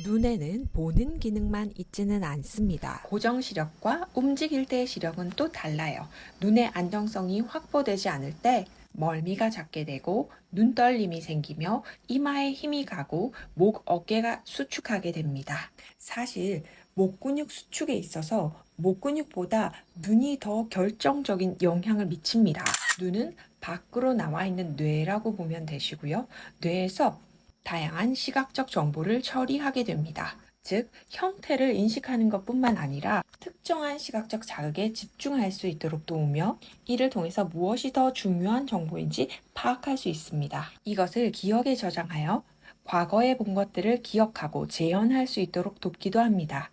눈에는 보는 기능만 있지는 않습니다. 고정 시력과 움직일 때의 시력은 또 달라요. 눈의 안정성이 확보되지 않을 때 멀미가 잦게 되고 눈떨림이 생기며 이마에 힘이 가고 목, 어깨가 수축하게 됩니다. 사실 목 근육 수축에 있어서 목 근육보다 눈이 더 결정적인 영향을 미칩니다. 눈은 밖으로 나와 있는 뇌라고 보면 되시고요. 뇌에서 다양한 시각적 정보를 처리하게 됩니다. 즉, 형태를 인식하는 것뿐만 아니라 특정한 시각적 자극에 집중할 수 있도록 도우며 이를 통해서 무엇이 더 중요한 정보인지 파악할 수 있습니다. 이것을 기억에 저장하여 과거에 본 것들을 기억하고 재현할 수 있도록 돕기도 합니다.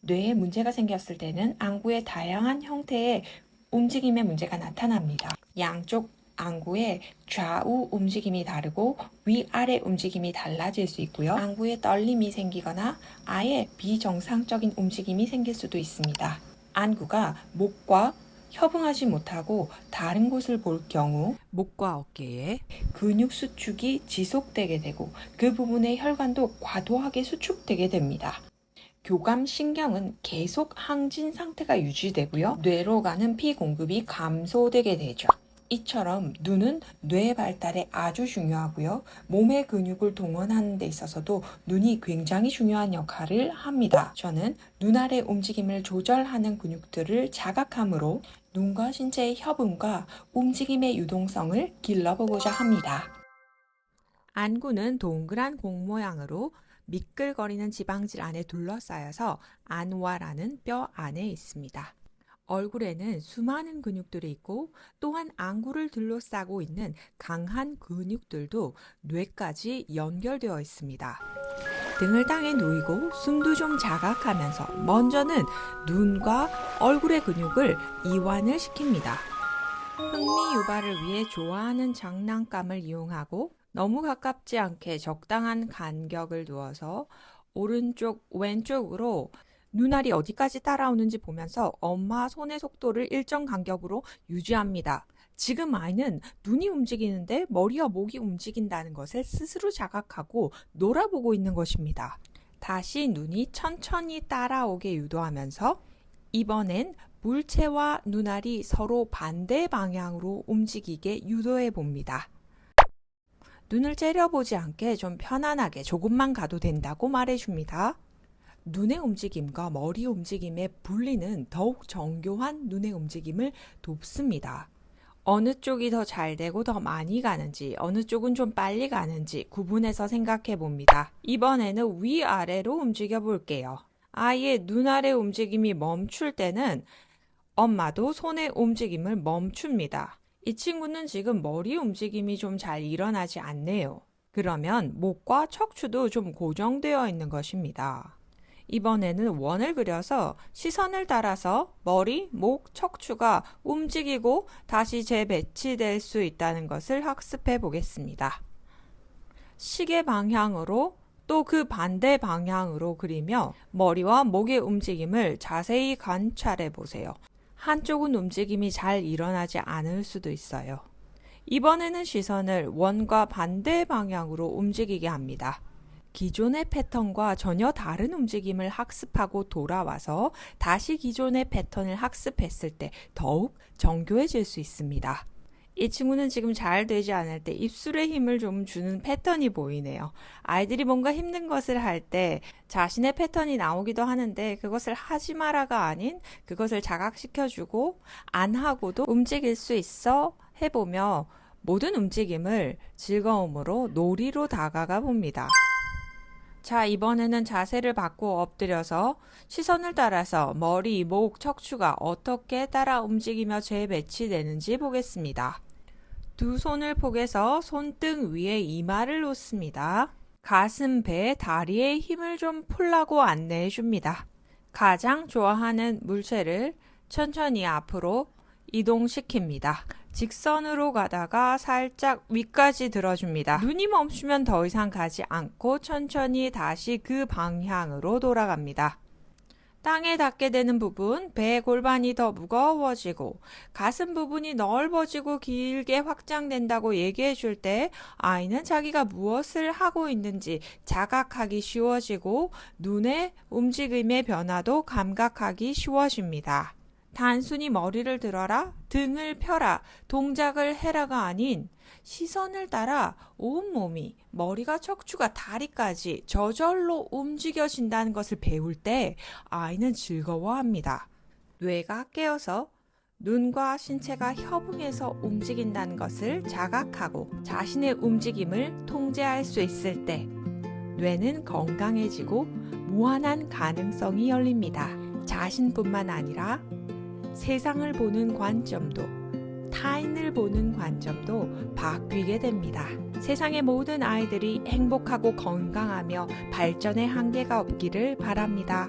뇌에 문제가 생겼을 때는 안구의 다양한 형태의 움직임의 문제가 나타납니다. 양쪽 안구의 좌우 움직임이 다르고 위아래 움직임이 달라질 수 있고요. 안구에 떨림이 생기거나 아예 비정상적인 움직임이 생길 수도 있습니다. 안구가 목과 협응하지 못하고 다른 곳을 볼 경우 목과 어깨에 근육 수축이 지속되게 되고 그 부분의 혈관도 과도하게 수축되게 됩니다. 교감 신경은 계속 항진 상태가 유지되고요. 뇌로 가는 피 공급이 감소되게 되죠. 이처럼 눈은 뇌 발달에 아주 중요하고요. 몸의 근육을 동원하는 데 있어서도 눈이 굉장히 중요한 역할을 합니다. 저는 눈 아래 움직임을 조절하는 근육들을 자각함으로 눈과 신체의 협응과 움직임의 유동성을 길러보고자 합니다. 안구는 동그란 공 모양으로 미끌거리는 지방질 안에 둘러싸여서 안와라는 뼈 안에 있습니다. 얼굴에는 수많은 근육들이 있고 또한 안구를 둘러싸고 있는 강한 근육들도 뇌까지 연결되어 있습니다. 등을 땅에 놓이고 숨도 좀 자각하면서 먼저는 눈과 얼굴의 근육을 이완을 시킵니다. 흥미 유발을 위해 좋아하는 장난감을 이용하고 너무 가깝지 않게 적당한 간격을 두어서 오른쪽, 왼쪽으로 눈알이 어디까지 따라오는지 보면서 엄마 손의 속도를 일정 간격으로 유지합니다. 지금 아이는 눈이 움직이는데 머리와 목이 움직인다는 것을 스스로 자각하고 놀아보고 있는 것입니다. 다시 눈이 천천히 따라오게 유도하면서 이번엔 물체와 눈알이 서로 반대 방향으로 움직이게 유도해 봅니다. 눈을 째려보지 않게 좀 편안하게 조금만 가도 된다고 말해줍니다. 눈의 움직임과 머리 움직임의 분리는 더욱 정교한 눈의 움직임을 돕습니다. 어느 쪽이 더 잘 되고 더 많이 가는지, 어느 쪽은 좀 빨리 가는지 구분해서 생각해 봅니다. 이번에는 위아래로 움직여 볼게요. 아이의 눈 아래 움직임이 멈출 때는 엄마도 손의 움직임을 멈춥니다. 이 친구는 지금 머리 움직임이 좀 잘 일어나지 않네요. 그러면 목과 척추도 좀 고정되어 있는 것입니다. 이번에는 원을 그려서 시선을 따라서 머리, 목, 척추가 움직이고 다시 재배치될 수 있다는 것을 학습해 보겠습니다. 시계 방향으로 또 그 반대 방향으로 그리며 머리와 목의 움직임을 자세히 관찰해 보세요. 한쪽은 움직임이 잘 일어나지 않을 수도 있어요. 이번에는 시선을 원과 반대 방향으로 움직이게 합니다. 기존의 패턴과 전혀 다른 움직임을 학습하고 돌아와서 다시 기존의 패턴을 학습했을 때 더욱 정교해질 수 있습니다. 이 친구는 지금 잘 되지 않을 때 입술에 힘을 좀 주는 패턴이 보이네요. 아이들이 뭔가 힘든 것을 할 때 자신의 패턴이 나오기도 하는데 그것을 하지 마라가 아닌 그것을 자각시켜주고 안 하고도 움직일 수 있어 해보며 모든 움직임을 즐거움으로 놀이로 다가가 봅니다. 자, 이번에는 자세를 바꾸어 엎드려서 시선을 따라서 머리, 목, 척추가 어떻게 따라 움직이며 재배치되는지 보겠습니다. 두 손을 포개서 손등 위에 이마를 놓습니다. 가슴, 배, 다리에 힘을 좀 풀라고 안내해 줍니다. 가장 좋아하는 물체를 천천히 앞으로 이동시킵니다. 직선으로 가다가 살짝 위까지 들어줍니다. 눈이 멈추면 더 이상 가지 않고 천천히 다시 그 방향으로 돌아갑니다. 땅에 닿게 되는 부분, 배 골반이 더 무거워지고 가슴 부분이 넓어지고 길게 확장된다고 얘기해 줄 때 아이는 자기가 무엇을 하고 있는지 자각하기 쉬워지고 눈의 움직임의 변화도 감각하기 쉬워집니다. 단순히 머리를 들어라, 등을 펴라, 동작을 해라가 아닌 시선을 따라 온몸이 머리가 척추가 다리까지 저절로 움직여진다는 것을 배울 때 아이는 즐거워합니다. 뇌가 깨어서 눈과 신체가 협응해서 움직인다는 것을 자각하고 자신의 움직임을 통제할 수 있을 때 뇌는 건강해지고 무한한 가능성이 열립니다. 자신뿐만 아니라 세상을 보는 관점도 타인을 보는 관점도 바뀌게 됩니다. 세상의 모든 아이들이 행복하고 건강하며 발전의 한계가 없기를 바랍니다.